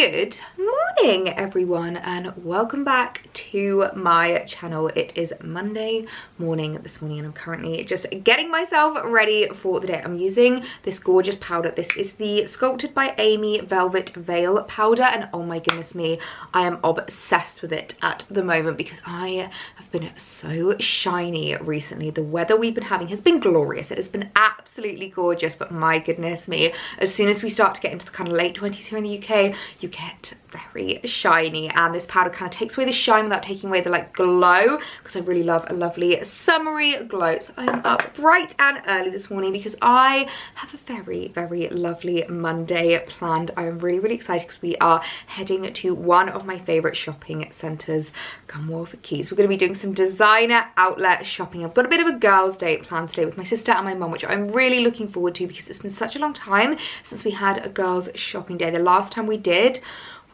Good morning everyone and welcome back to my channel. It is Monday morning this morning and I'm currently just getting myself ready for the day. I'm using this gorgeous powder. This is the Sculpted by Amy Velvet Veil powder and oh my goodness me, I am obsessed with it at the moment because I have been so shiny recently. The weather we've been having has been glorious. It has been absolutely gorgeous, but my goodness me, as soon as we start to get into the kind of late 20s here in the UK, you get very shiny, and this powder kind of takes away the shine without taking away the like glow, because I really love a lovely summery glow. So I'm up bright and early this morning because I have a very lovely Monday planned. I am really excited because we are heading to one of my favorite shopping centres, Gunwarfquays. We're going to be doing some designer outlet shopping. I've got a bit of a girls' day planned today with my sister and my mum, which I'm really looking forward to because it's been such a long time since we had a girls' shopping day. The last time we did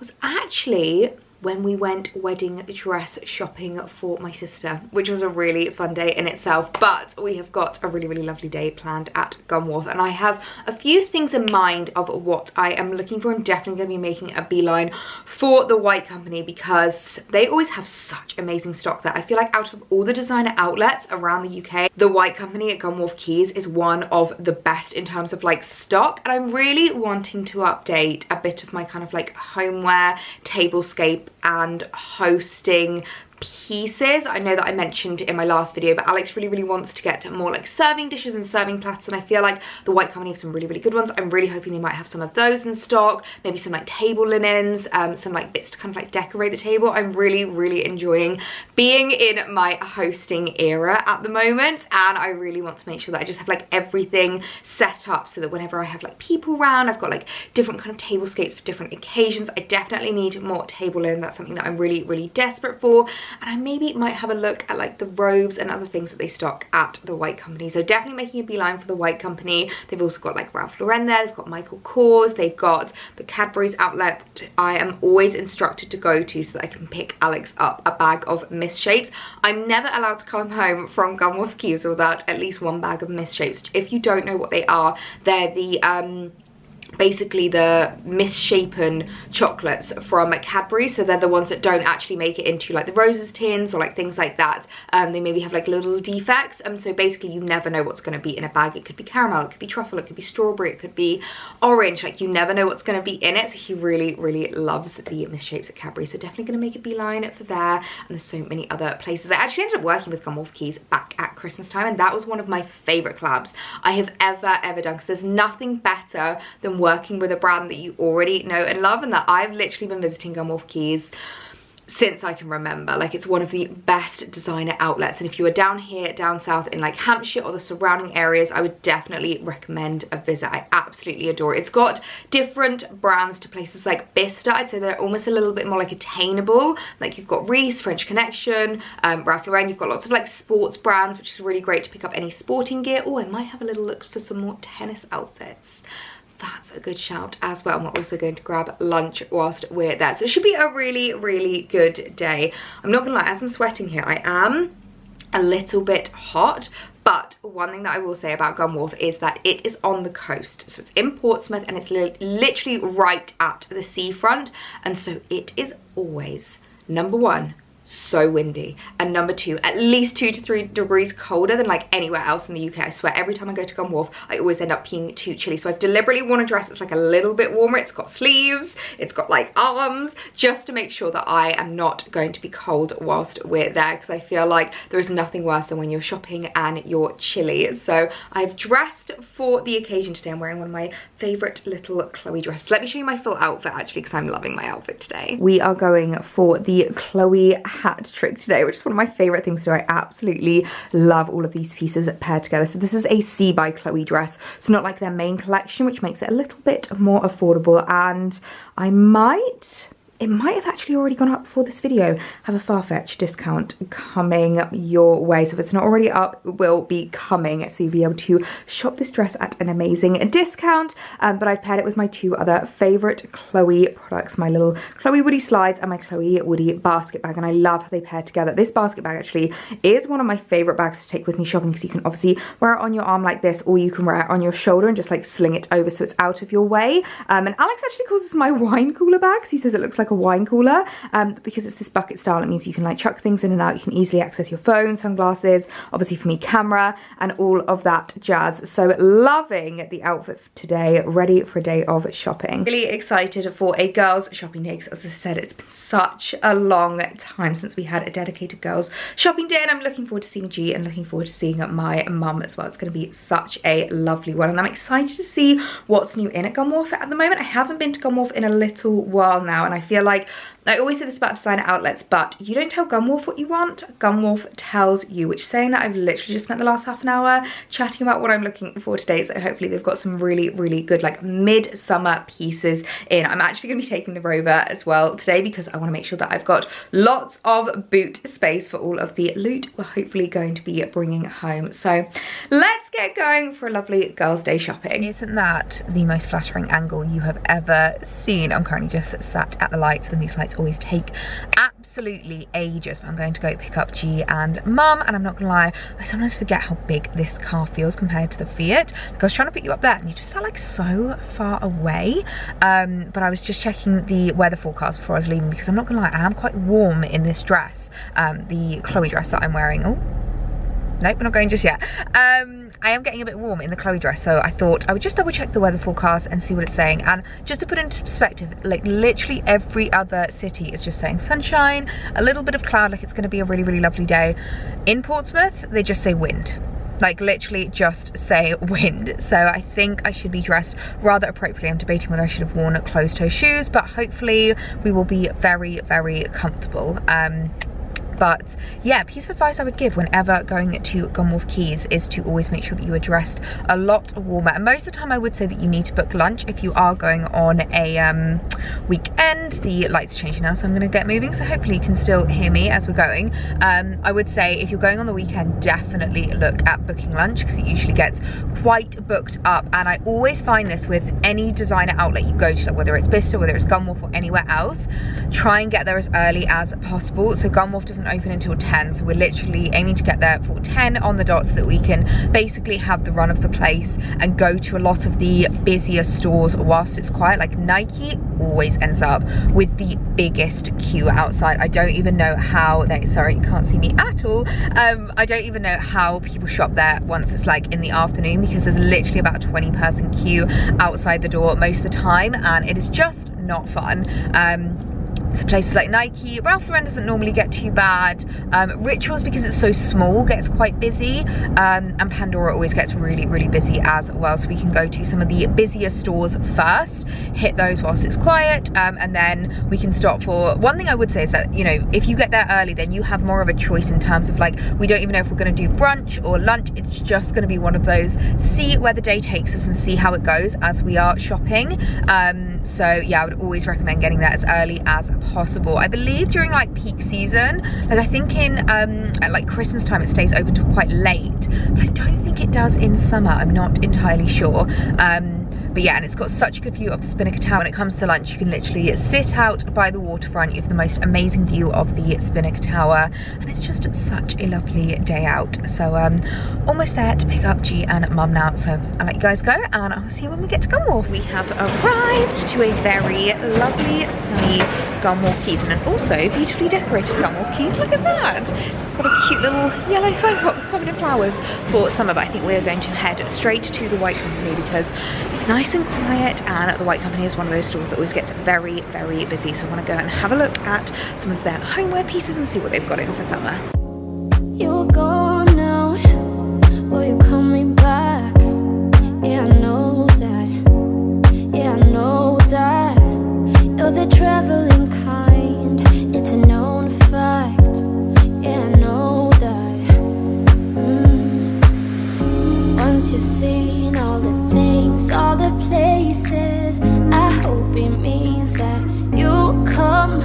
was actually when we went wedding dress shopping for my sister, which was a really fun day in itself. But we have got a really lovely day planned at Gunwarf, and I have a few things in mind of what I am looking for. I'm definitely going to be making a beeline for the White Company because they always have such amazing stock there. I feel like out of all the designer outlets around the UK, the White Company at Gunwarfquays is one of the best in terms of like stock, and I'm really wanting to update a bit of my kind of like homeware, tablescape and hosting pieces. I know that I mentioned in my last video, but Alex really wants to get more like serving dishes and serving platters, and I feel like the White Company have some really good ones. I'm really hoping they might have some of those in stock, maybe some like table linens, some like bits to kind of like decorate the table. I'm really enjoying being in my hosting era at the moment, and I really want to make sure that I just have like everything set up so that whenever I have like people around, I've got like different kind of tablescapes for different occasions. I definitely need more table linen. That's something that I'm really desperate for. And I maybe might have a look at like the robes and other things that they stock at the White Company. So definitely making a beeline for the White Company. They've also got like Ralph Lauren there, they've got Michael Kors, they've got the Cadbury's outlet I am always instructed to go to so that I can pick Alex up a bag of misshapes. I'm never allowed to come home from Gunwarfquays without at least one bag of misshapes. If you don't know what they are, they're the basically the misshapen chocolates from Cadbury. So they're the ones that don't actually make it into like the roses tins or like things like that. They maybe have like little defects, so basically you never know what's going to be in a bag. It could be caramel, it could be truffle, it could be strawberry, it could be orange. Like you never know what's going to be in it. So he really loves the misshapes at Cadbury, so definitely going to make a beeline for there. And there's so many other places. I actually ended up working with Gunwarfquays back at Christmas time, and that was one of my favorite collabs I have ever done, because there's nothing better than working with a brand that you already know and love, and that I've literally been visiting Gunwarfquays since I can remember. Like, it's one of the best designer outlets, and if you are down here down south in like Hampshire or the surrounding areas, I would definitely recommend a visit. I absolutely adore it. It's got different brands to places like Bicester. I'd say they're almost a little bit more like attainable. Like you've got Reese, French Connection, Ralph Lauren. You've got lots of like sports brands, which is really great to pick up any sporting gear. Oh, I might have a little look for some more tennis outfits. That's a good shout as well. And we're also going to grab lunch whilst we're there. So it should be a really good day. I'm not gonna lie, as I'm sweating here, I am a little bit hot. But one thing that I will say about Gunwarf is that it is on the coast. So it's in Portsmouth and it's literally right at the seafront. And so it is always, number one, so windy, and number two, at least 2 to 3 degrees colder than like anywhere else in the UK. I swear every time I go to Gunwarf I always end up being too chilly. So I've deliberately worn a dress that's like a little bit warmer. It's got sleeves, it's got like arms, just to make sure that I am not going to be cold whilst we're there, because I feel like there is nothing worse than when you're shopping and you're chilly. So I've dressed for the occasion today. I'm wearing one of my favorite little Chloe dresses. Let me show you my full outfit actually, because I'm loving my outfit today. We are going for the Chloe hat trick today, which is one of my favorite things to do. I absolutely love all of these pieces paired together. So this is a C by Chloe dress. It's not like their main collection, which makes it a little bit more affordable, and I might it might have actually already gone up before this video, have a Farfetch discount coming your way. So if it's not already up, it will be coming. So you'll be able to shop this dress at an amazing discount. But I've paired it with my two other favorite Chloe products, my little Chloe Woody slides and my Chloe Woody basket bag. And I love how they pair together. This basket bag actually is one of my favorite bags to take with me shopping, because you can obviously wear it on your arm like this, or you can wear it on your shoulder and just like sling it over so it's out of your way. And Alex actually calls this my wine cooler bag, because he says it looks like a wine cooler, because it's this bucket style. It means you can like chuck things in and out. You can easily access your phone, sunglasses, obviously for me camera, and all of that jazz. So loving the outfit for today, ready for a day of shopping. Really excited for a girls shopping day, because as I said, it's been such a long time since we had a dedicated girls shopping day, and I'm looking forward to seeing G and looking forward to seeing my mum as well. It's going to be such a lovely one, and I'm excited to see what's new in at Gunwarf at the moment. I haven't been to Gunwarf in a little while now, and I feel like I always say this about designer outlets, but you don't tell Gunwarf what you want, Gunwarf tells you, which is saying that I've literally just spent the last half an hour chatting about what I'm looking for today. So hopefully they've got some really, really good like mid-summer pieces in. I'm actually going to be taking the Rover as well today, because I want to make sure that I've got lots of boot space for all of the loot we're hopefully going to be bringing home. So let's get going for a lovely girls' day shopping. Isn't that the most flattering angle you have ever seen? I'm currently just sat at the lights, and these lights always take absolutely ages, but I'm going to go pick up G and mum, and I'm not gonna lie, I sometimes forget how big this car feels compared to the Fiat. Like, I was trying to pick you up there and you just felt like so far away, but I was just checking the weather forecast before I was leaving, because I'm not gonna lie, I am quite warm in this dress, the Chloe dress that I'm wearing. Oh, nope, we're not going just yet. I am getting a bit warm in the Chloe dress, so I thought I would just double check the weather forecast and see what it's saying. And just to put into perspective, like literally every other city is just saying sunshine, a little bit of cloud, like it's going to be a really, really lovely day. In Portsmouth, they just say wind. Like literally just say wind. So I think I should be dressed rather appropriately. I'm debating whether I should have worn closed-toe shoes, but hopefully we will be very, very comfortable. But yeah, piece of advice I would give whenever going to Gunwarf Quays is to always make sure that you are dressed a lot warmer. And most of the time I would say that you need to book lunch if you are going on a weekend. The lights are changing now, so I'm going to get moving, so hopefully you can still hear me as we're going. I would say if you're going on the weekend, definitely look at booking lunch, because it usually gets quite booked up. And I always find this with any designer outlet you go to, like whether it's Bicester, whether it's Gunwarf or anywhere else, try and get there as early as possible. So Gunwarf doesn't open until 10, so we're literally aiming to get there for 10 on the dot, so that we can basically have the run of the place and go to a lot of the busier stores whilst it's quiet. Like Nike always ends up with the biggest queue outside. I don't even know how they, sorry you can't see me at all, I don't even know how people shop there once it's like in the afternoon, because there's literally about a 20-person queue outside the door most of the time, and it is just not fun. So places like Nike, Ralph Lauren doesn't normally get too bad. Rituals, because it's so small, gets quite busy. And Pandora always gets really, really busy as well. So we can go to some of the busier stores first, hit those whilst it's quiet, and then we can stop for, one thing I would say is that, you know, if you get there early, then you have more of a choice in terms of like, we don't even know if we're going to do brunch or lunch. It's just going to be one of those, see where the day takes us and see how it goes as we are shopping. So yeah, I would always recommend getting there as early as possible. I believe during like peak season, like I think in at like Christmas time it stays open till quite late, but I don't think it does in summer. I'm not entirely sure. But yeah, and it's got such a good view of the Spinnaker Tower. When it comes to lunch, you can literally sit out by the waterfront. You have the most amazing view of the Spinnaker Tower, and it's just such a lovely day out. So almost there to pick up G and mum now, so I'll let you guys go and I'll see you when we get to Gunwarf. We have arrived to a very lovely sunny Gunwarf Quays, and an also beautifully decorated Gunwarf Quays. Look at that. So I've got a cute little yellow phone box covered in flowers for summer, but I think we're going to head straight to the White Company because it's nice and quiet, and the White Company is one of those stores that always gets very, very busy. So I want to go and have a look at some of their homeware pieces and see what they've got in for summer. You're gone now, will you call me back? Yeah, I know that. Yeah, I know that. You're the traveling kind, it's a known fact. Yeah, I know that. Once you've seen all the things, all the places, I hope it means that you'll come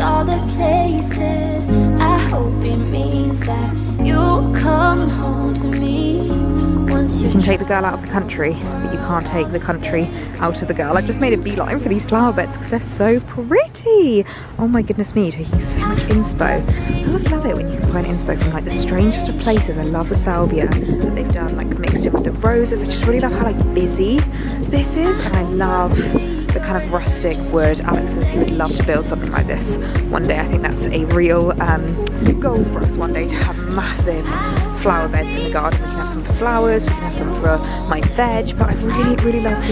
all the places. I hope it means that you'll come home to me once You can take the girl out of the country, but you can't take the country out of the girl. I've just made a beeline for these flower beds because they're so pretty. Oh my goodness me, taking so much inspo. I always love it when you can find inspo from like the strangest of places. I love the salvia that they've done, like mixed in with the roses. I just really love how like busy this is, and I love the kind of rustic wood. Alex says he would love to build something like this one day. I think that's a real goal for us one day, to have massive flower beds in the garden. We can have some for flowers, we can have some for my veg, but I really love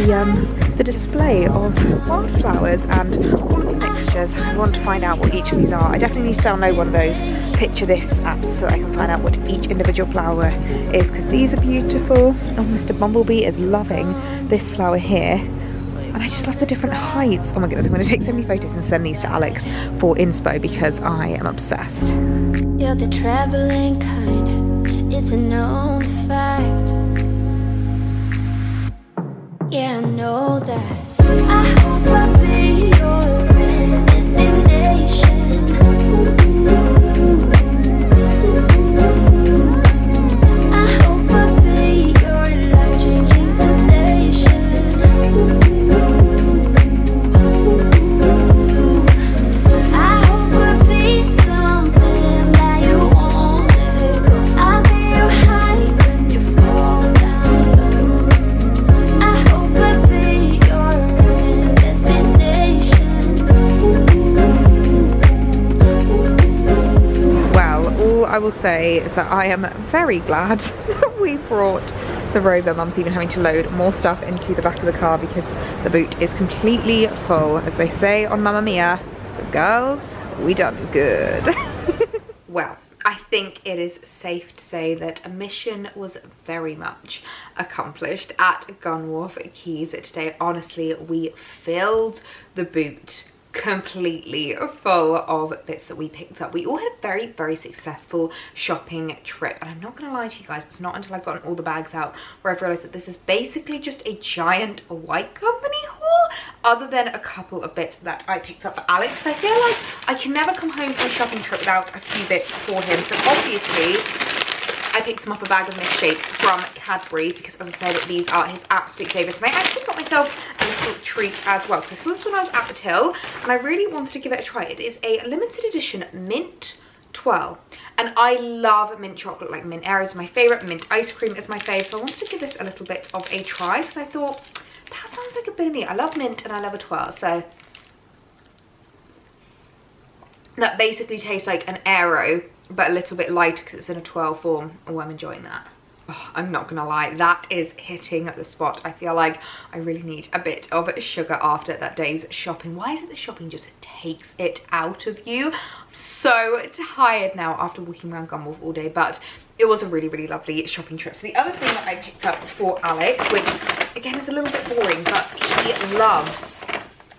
the display of wildflowers and all of the mixtures. I want to find out what each of these are. I definitely need to download one of those Picture This apps so I can find out what each individual flower is, because these are beautiful. Oh, Mr. Bumblebee is loving this flower here. And I just love the different heights. Oh my goodness, I'm going to take so many photos and send these to Alex for inspo because I am obsessed. You're the traveling kind, it's a known fact. Yeah, I know that. I hope I'll be your destination. I hope I'll be your life-changing sensation. I hope I'll be something that you won't let go. I'll be your high when you fall down low. I hope I'll be your destination. Well, all I will say is that I am very glad that we brought the rover. Mum's even having to load more stuff into the back of the car because the boot is completely full. As they say on Mamma Mia, girls, we done good. Well, I think it is safe to say that a mission was very much accomplished at Gunwarfquays today. Honestly, we filled the boot completely full of bits that we picked up. We all had a very successful shopping trip, and I'm not gonna lie to you guys, it's not until I've gotten all the bags out where I've realized that this is basically just a giant White Company haul, other than a couple of bits that I picked up for Alex. I feel like I can never come home from a shopping trip without a few bits for him, so obviously I picked him up a bag of misshapes from Cadbury's because, as I said, these are his absolute favourites. And I actually got myself a little treat as well. So I saw this when I was at the till and I really wanted to give it a try. It is a limited edition mint twirl. And I love mint chocolate, like mint Aero is my favourite, mint ice cream is my favourite. So I wanted to give this a little bit of a try because I thought, that sounds like a bit of me. I love mint and I love a twirl. So that basically tastes like an Aero, but a little bit lighter because it's in a twirl form. Oh, I'm enjoying that. Oh, I'm not gonna lie, that is hitting the spot. I feel like I really need a bit of sugar after that day's shopping. Why is it that shopping just takes it out of you? I'm so tired now after walking around Gunwolf all day, but it was a really lovely shopping trip. So the other thing that I picked up for Alex, which again is a little bit boring, but he loves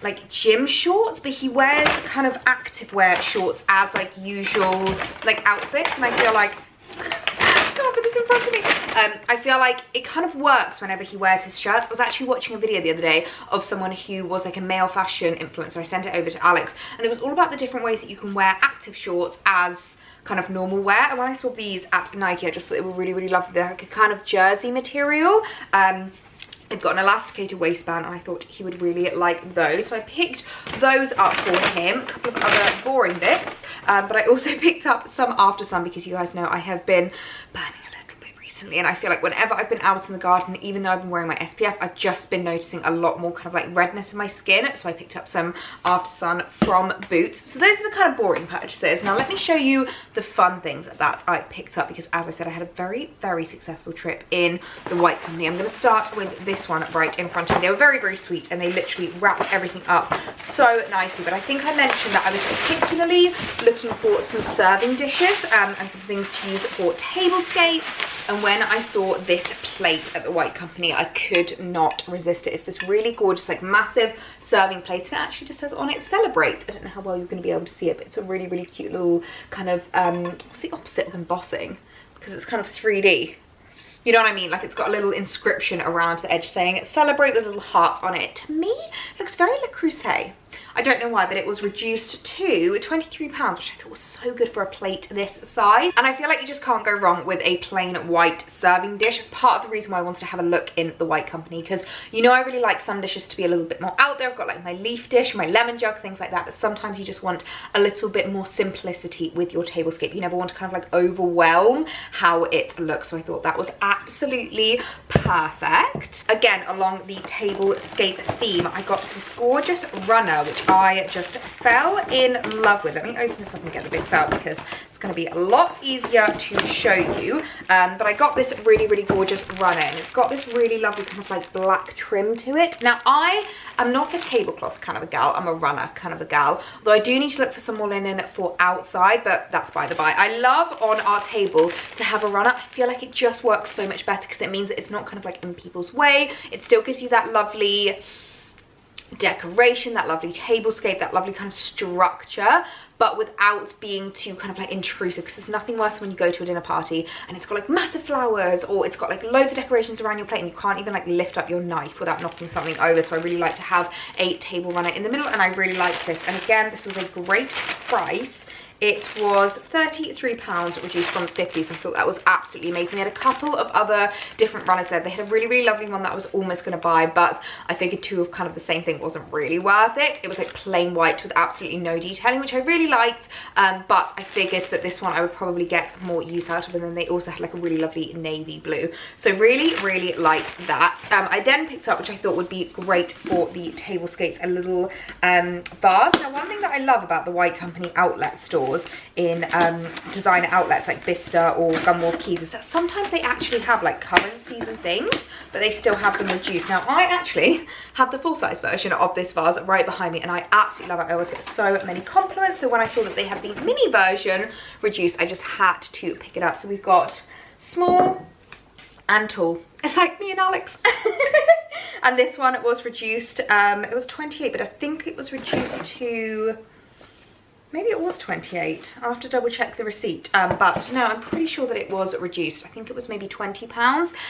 like gym shorts, but he wears kind of activewear shorts as like usual like outfits, and I feel like I can't put this in front of me. I feel like it kind of works whenever he wears his shirts. I was actually watching a video the other day of someone who was like a male fashion influencer. I sent it over to Alex and it was all about the different ways that you can wear active shorts as kind of normal wear, and when I saw these at Nike I just thought they were really lovely. They're like a kind of jersey material. They've got an elasticated waistband and I thought he would really like those. So I picked those up for him. A couple of other boring bits. But I also picked up some After Sun because you guys know I have been burning a little bit recently. And I feel like whenever I've been out in the garden, even though I've been wearing my SPF, I've just been noticing a lot more kind of like redness in my skin. So I picked up some After Sun from Boots. So those are the kind of boring purchases. Now let me show you the fun things that I picked up because, as I said, I had a very successful trip in the White Company. I'm going to start with this one right in front of me. They were very sweet and they literally wrapped everything up so nicely. But I think I mentioned that I was particularly looking for some serving dishes and some things to use for tablescapes. And when I saw this plate at the White Company, I could not resist it. It's this really gorgeous, like massive serving plate, and it actually just says on it, celebrate. I don't know how well you're going to be able to see it, but it's a really cute little kind of, what's the opposite of embossing? Because it's kind of 3D. You know what I mean? Like it's got a little inscription around the edge saying celebrate with little hearts on it. To me, it looks very Le Creuset. I don't know why, but it was reduced to £23, which I thought was so good for a plate this size. And I feel like you just can't go wrong with a plain white serving dish. It's part of the reason why I wanted to have a look in the White Company, because you know I really like some dishes to be a little bit more out there. I've got like my leaf dish, my lemon jug, things like that, but sometimes you just want a little bit more simplicity with your tablescape. You never want to kind of like overwhelm how it looks, so I thought that was absolutely perfect. Again, along the tablescape theme, I got this gorgeous runner, which I just fell in love with. Let me open this up and get the bits out because it's going to be a lot easier to show you. But I got this really, really gorgeous runner, and it's got this really lovely kind of like black trim to it. Now, I am not a tablecloth kind of a gal, I'm a runner kind of a gal, although I do need to look for some more linen for outside, but that's by the by. I love on our table to have a runner. I feel like it just works so much better because it means that it's not kind of like in people's way. It still gives you that lovely decoration, that lovely tablescape, that lovely kind of structure, but without being too kind of like intrusive, because there's nothing worse when you go to a dinner party and it's got like massive flowers, or it's got like loads of decorations around your plate and you can't even like lift up your knife without knocking something over. So I really like to have a table runner in the middle, and I really like this. And again, this was a great price. It was £33 reduced from 50, so I thought that was absolutely amazing. They had a couple of other different runners there. They had a really, really lovely one that I was almost going to buy, but I figured two of kind of the same thing wasn't really worth it. It was like plain white with absolutely no detailing, which I really liked, but I figured that this one I would probably get more use out of, and then they also had like a really lovely navy blue. So really, really liked that. I then picked up, which I thought would be great for the tablescapes, a little vase. Now, one thing that I love about the White Company outlet store in designer outlets like Bicester or Gunwarfquays is that sometimes they actually have like currencies and things, but they still have them reduced. Now, I actually have the full-size version of this vase right behind me, and I absolutely love it. I always get so many compliments, so when I saw that they had the mini version reduced, I just had to pick it up. So we've got small and tall. It's like me and Alex. And this one was reduced, it was 28, but I think it was reduced to, maybe it was 28. I'll have to double check the receipt. But no, I'm pretty sure that it was reduced. I think it was maybe £20.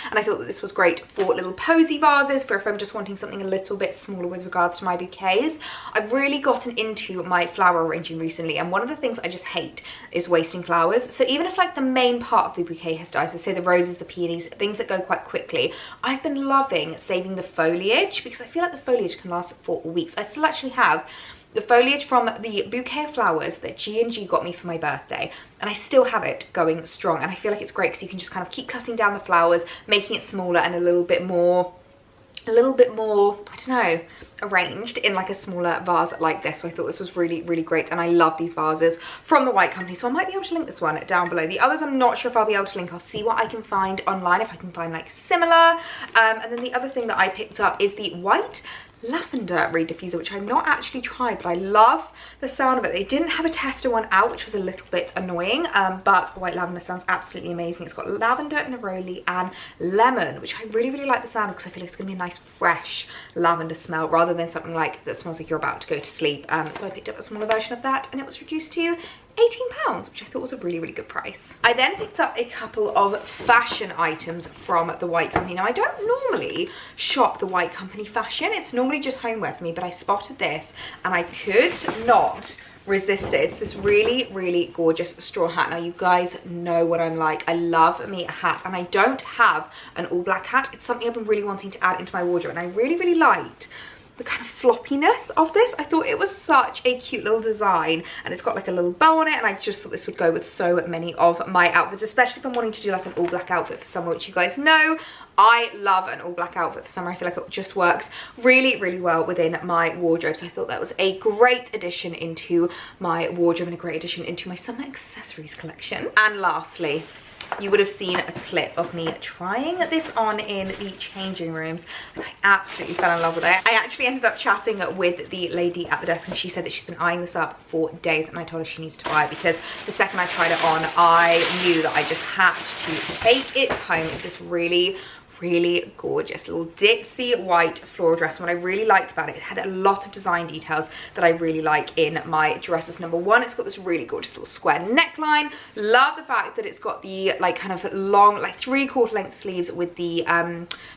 And I thought that this was great for little posy vases, for if I'm just wanting something a little bit smaller with regards to my bouquets. I've really gotten into my flower arranging recently, and one of the things I just hate is wasting flowers. So even if like the main part of the bouquet has died, so say the roses, the peonies, things that go quite quickly, I've been loving saving the foliage, because I feel like the foliage can last for weeks. I still actually have the foliage from the bouquet of flowers that G&G got me for my birthday, and I still have it going strong. And I feel like it's great because you can just kind of keep cutting down the flowers, making it smaller and a little bit more, I don't know, arranged in like a smaller vase like this. So I thought this was really, really great, and I love these vases from the White Company, so I might be able to link this one down below. The others I'm not sure if I'll be able to link. I'll see what I can find online, if I can find like similar. And then the other thing that I picked up is the white lavender reed diffuser, which I've not actually tried, but I love the sound of it. They didn't have a tester one out, which was a little bit annoying, but white lavender sounds absolutely amazing. It's got lavender, neroli and lemon, which I really, really like the sound of, because I feel like it's gonna be a nice fresh lavender smell rather than something like that smells like you're about to go to sleep. So I picked up a smaller version of that, and it was reduced to £18, which I thought was a really, really good price. I then picked up a couple of fashion items from the White Company. Now, I don't normally shop the White Company fashion. It's normally just homeware for me, but I spotted this and I could not resist it. It's this really, really gorgeous straw hat. Now, you guys know what I'm like. I love me a hat, and I don't have an all black hat. It's something I've been really wanting to add into my wardrobe, and I really, really liked the kind of floppiness of this. I thought it was such a cute little design, and it's got like a little bow on it, and I just thought this would go with so many of my outfits, especially if I'm wanting to do like an all black outfit for summer, which you guys know I love an all black outfit for summer. I feel like it just works really, really well within my wardrobe. So I thought that was a great addition into my wardrobe and a great addition into my summer accessories collection. And lastly, you would have seen a clip of me trying this on in the changing rooms, and I absolutely fell in love with it. I actually ended up chatting with the lady at the desk, and she said that she's been eyeing this up for days, and I told her she needs to buy it because the second I tried it on, I knew that I just had to take it home. It's this really, really gorgeous little ditzy white floral dress. And what I really liked about it, it had a lot of design details that I really like in my dresses. Number one, it's got this really gorgeous little square neckline. Love the fact that it's got the like kind of long, like 3/4 length sleeves with the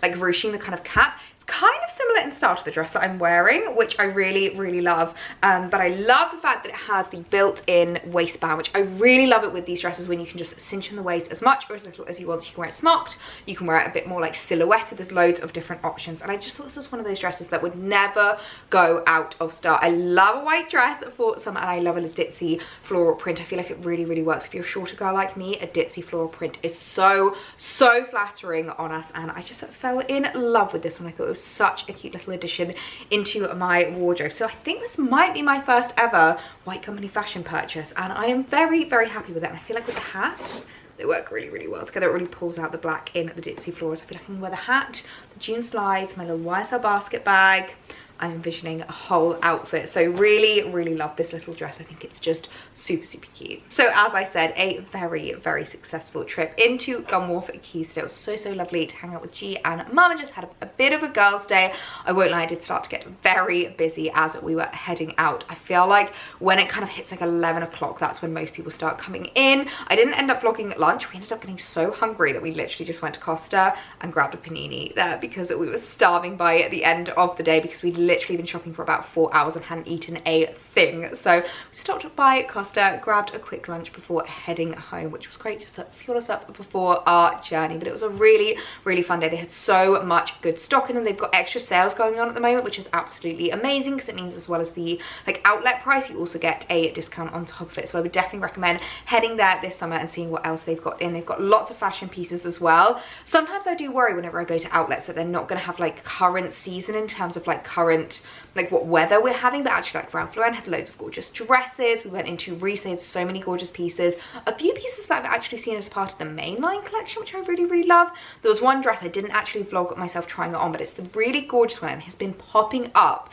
like ruching, the kind of cap. It's kind of similar in style to the dress that I'm wearing, which I really love. But I love the fact that it has the built-in waistband, which I really love it with these dresses, when you can just cinch in the waist as much or as little as you want. So you can wear it smocked, you can wear it a bit more like silhouetted. There's loads of different options, and I just thought this was one of those dresses that would never go out of style. I love a white dress for summer, and I love a ditzy floral print. I feel like it really works. If you're a shorter girl like me, a ditzy floral print is so flattering on us, and I just fell in love with this one. I thought it was such a cute little addition into my wardrobe. So I think this might be my first ever White Company fashion purchase, and I am very happy with it. And I feel like with the hat, they work really well together. It really pulls out the black in the ditzy florals. I feel like I can wear the hat, the June slides, my little YSL basket bag. I'm envisioning a whole outfit. So really love this little dress. I think it's just super cute. So as I said, a very successful trip into Gunwarfquays. It was so lovely to hang out with G and Mum, and just had a bit of a girls' day. I won't lie, I did start to get very busy as we were heading out. I feel like when it kind of hits like 11 o'clock, that's when most people start coming in. I didn't end up vlogging at lunch. We ended up getting so hungry that we literally just went to Costa and grabbed a panini there, because we were starving by at the end of the day, because we'd literally been shopping for about 4 hours and hadn't eaten a thing. So we stopped by Costa, grabbed a quick lunch before heading home, which was great just to fuel us up before our journey. But it was a really fun day. They had so much good stock in, and they've got extra sales going on at the moment, which is absolutely amazing, because it means as well as the like outlet price, you also get a discount on top of it. So I would definitely recommend heading there this summer and seeing what else they've got in. They've got lots of fashion pieces as well. Sometimes I do worry whenever I go to outlets that they're not going to have like current season in terms of like current like what weather we're having, but actually like Ralph Lauren had loads of gorgeous dresses. We went into Reese, they had so many gorgeous pieces. A few pieces that I've actually seen as part of the mainline collection, which I really love. There was one dress I didn't actually vlog myself trying it on, but it's the really gorgeous one, and it has been popping up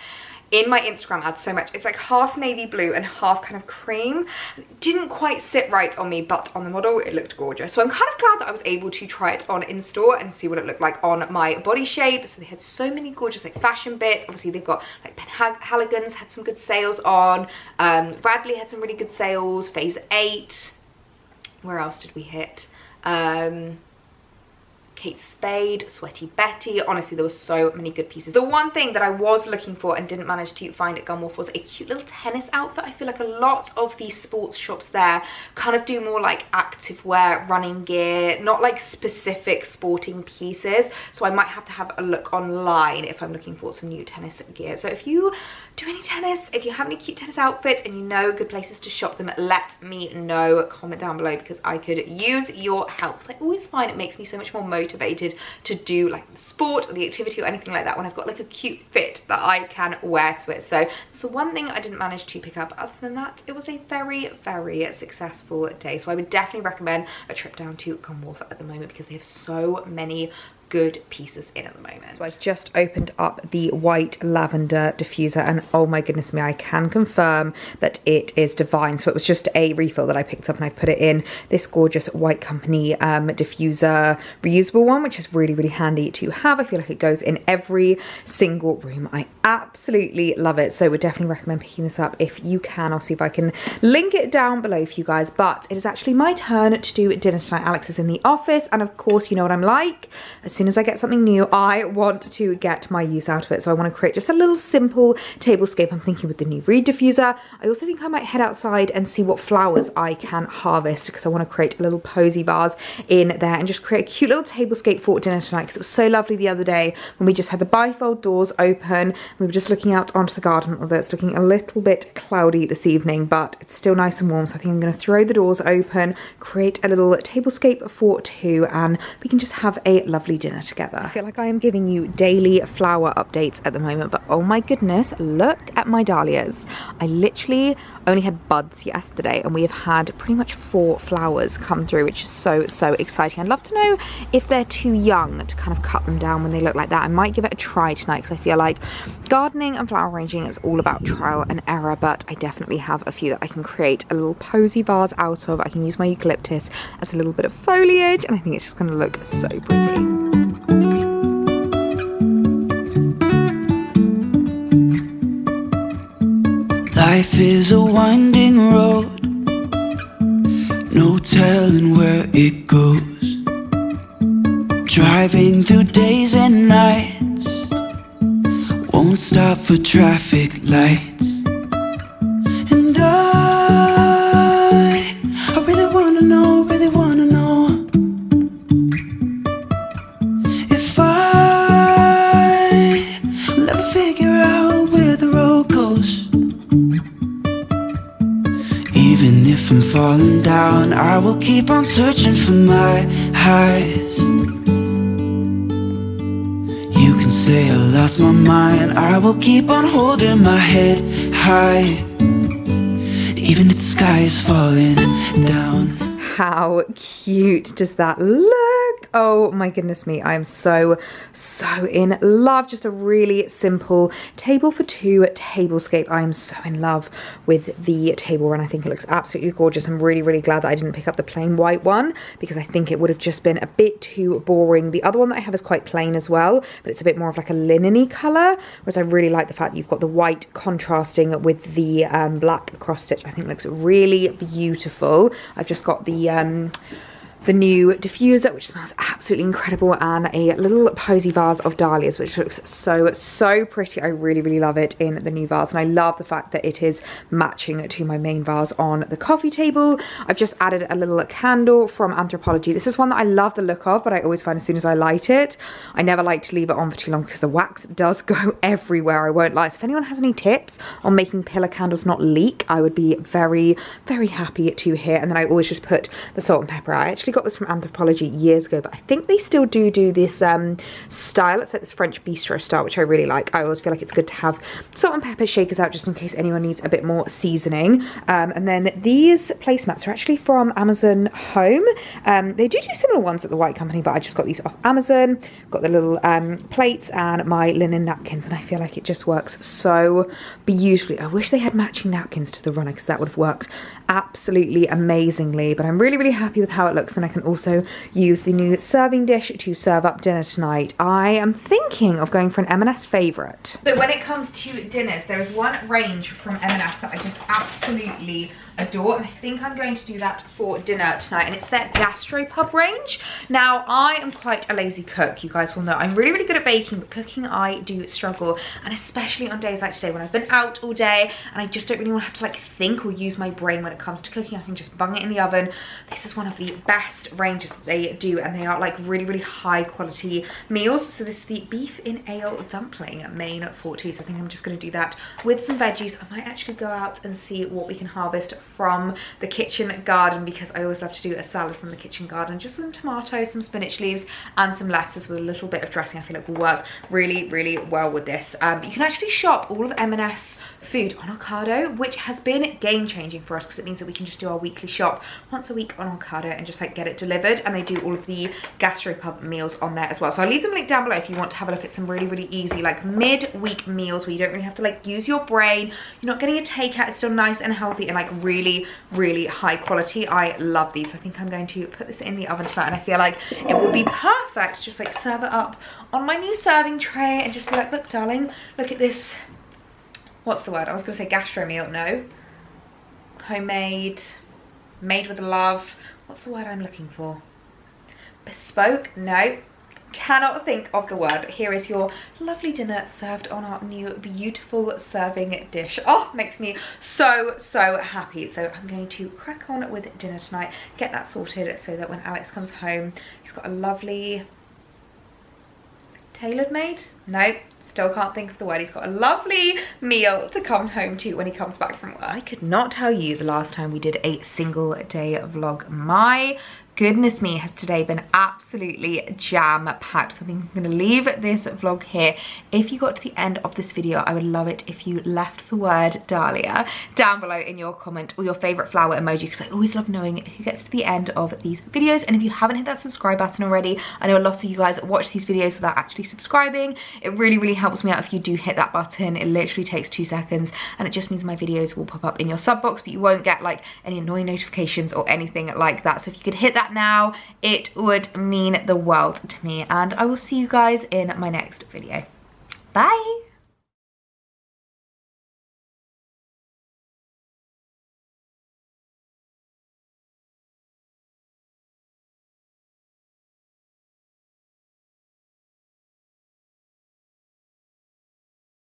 in my Instagram ads so much. It's like half navy blue and half kind of cream. It didn't quite sit right on me, but on the model it looked gorgeous. So I'm kind of glad that I was able to try it on in store and see what it looked like on my body shape. So they had so many gorgeous like fashion bits. Obviously they've got like Penhaligon's had some good sales on. Bradley had some really good sales. Phase 8. Where else did we hit? Kate Spade, Sweaty Betty. Honestly, there were so many good pieces. The one thing that I was looking for and didn't manage to find at Gunwarf was a cute little tennis outfit. I feel like a lot of these sports shops there kind of do more like active wear, running gear, not like specific sporting pieces. So I might have to have a look online if I'm looking for some new tennis gear. So if you do any tennis, if you have any cute tennis outfits and you know good places to shop them, let me know. Comment down below, because I could use your help. So I always find it makes me so much more motivated to do like the sport or the activity or anything like that when I've got like a cute fit that I can wear to it. So that's the one thing I didn't manage to pick up. Other than that, it was a very successful day. So I would definitely recommend a trip down to Gunwarf at the moment, because they have so many good pieces in at the moment. So I've just opened up the white lavender diffuser, and oh my goodness me, I can confirm that it is divine. So it was just a refill that I picked up, and I put it in this gorgeous White Company diffuser reusable one, which is really handy to have. I feel like it goes in every single room. I absolutely love it. So I would definitely recommend picking this up if you can. I'll see if I can link it down below for you guys. But it is actually my turn to do dinner tonight. Alex is in the office, and of course you know what I'm like. As soon as I get something new, I want to get my use out of it. So I want to create just a little simple tablescape. I'm thinking with the new reed diffuser. I also think I might head outside and see what flowers I can harvest, because I want to create a little posy vase in there and just create a cute little tablescape for dinner tonight, because it was so lovely the other day when we just had the bifold doors open. We were just looking out onto the garden, although it's looking a little bit cloudy this evening, but it's still nice and warm. So I think I'm going to throw the doors open, create a little tablescape for two, and we can just have a lovely dinner together. I feel like I am giving you daily flower updates at the moment, but oh my goodness, look at my dahlias. I literally only had buds yesterday, and we have had pretty much 4 flowers come through, which is so exciting. I'd love to know if they're too young to kind of cut them down when they look like that. I might give it a try tonight, because I feel like gardening and flower arranging is all about trial and error, but I definitely have a few that I can create a little posy vase out of. I can use my eucalyptus as a little bit of foliage, and I think it's just going to look so pretty. Life is a winding road, no telling where it goes. Driving through days and nights, won't stop for traffic lights. And I really wanna know, if I will ever figure out where the road goes. Even if I'm falling down, I will keep on searching for my highs. You can say I lost my mind, I will keep on holding my head high, even if the sky is falling down. How cute does that look? Oh my goodness me, I am so in love. Just a really simple table for two tablescape. I am so in love with the table and I think it looks absolutely gorgeous. I'm really glad that I didn't pick up the plain white one because I think it would have just been a bit too boring. The other one that I have is quite plain as well, but it's a bit more of like a linen-y colour, whereas I really like the fact that you've got the white contrasting with the black cross stitch. I think it looks really beautiful. I've just got the new diffuser, which smells absolutely incredible, and a little posy vase of dahlias, which looks so pretty. I really love it in the new vase, and I love the fact that it is matching to my main vase on the coffee table. I've just added a little candle from Anthropologie. This is one that I love the look of, but I always find as soon as I light it, I never like to leave it on for too long because the wax does go everywhere, I won't lie. So if anyone has any tips on making pillar candles not leak, I would be very happy to hear. And then I always just put the salt and pepper. I actually got this from Anthropologie years ago, but I think they still do this style. It's like this French bistro style, which I really like. I always feel like it's good to have salt and pepper shakers out just in case anyone needs a bit more seasoning. And then these placemats are actually from Amazon Home. They do similar ones at the White Company, but I just got these off Amazon. Got the little plates and my linen napkins, and I feel like it just works so beautifully. I wish they had matching napkins to the runner because that would have worked absolutely amazingly, but I'm really happy with how it looks. And I can also use the new serving dish to serve up dinner tonight. I am thinking of going for an M&S favourite. So when it comes to dinners, there is one range from M&S that I just absolutely adore, and I think I'm going to do that for dinner tonight, and it's their gastropub range. Now, I am quite a lazy cook, you guys will know. I'm really good at baking, but cooking I do struggle, and especially on days like today when I've been out all day and I just don't really want to have to like think or use my brain when it comes to cooking. I can just bung it in the oven. This is one of the best ranges that they do, and they are like really high quality meals. So this is the beef in ale dumpling main for two, so I think I'm just going to do that with some veggies. I might actually go out and see what we can harvest from the kitchen garden, because I always love to do a salad from the kitchen garden. Just some tomatoes, some spinach leaves and some lettuce with a little bit of dressing. I feel like will work really well with this. You can actually shop all of M&S food on Ocado, which has been game changing for us because it means that we can just do our weekly shop once a week on Ocado and just like get it delivered. And they do all of the gastropub meals on there as well, so I'll leave them linked down below if you want to have a look at some really easy like mid-week meals where you don't really have to like use your brain. You're not getting a takeout, it's still nice and healthy and like really high quality. I love these. I think I'm going to put this in the oven tonight, and I feel like it will be perfect. Just like serve it up on my new serving tray and just be like, look darling, look at this. What's the word? I was gonna say gastro meal. No, homemade, made with love. What's the word I'm looking for? Bespoke? No, cannot think of the word. But here is your lovely dinner served on our new beautiful serving dish. Oh, makes me so happy. So I'm going to crack on with dinner tonight, get that sorted so that when Alex comes home, he's got a lovely tailored made? No, still can't think of the word. He's got a lovely meal to come home to when he comes back from work. I could not tell you the last time we did a single day vlog. My goodness me, has today been absolutely jam-packed. So I think I'm going to leave this vlog here. If you got to the end of this video, I would love it if you left the word Dahlia down below in your comment, or your favourite flower emoji, because I always love knowing who gets to the end of these videos. And if you haven't hit that subscribe button already, I know a lot of you guys watch these videos without actually subscribing. It really helps me out if you do hit that button. It literally takes 2 seconds, and it just means my videos will pop up in your sub box, but you won't get like any annoying notifications or anything like that. So if you could hit that now, it would mean the world to me, and I will see you guys in my next video. Bye.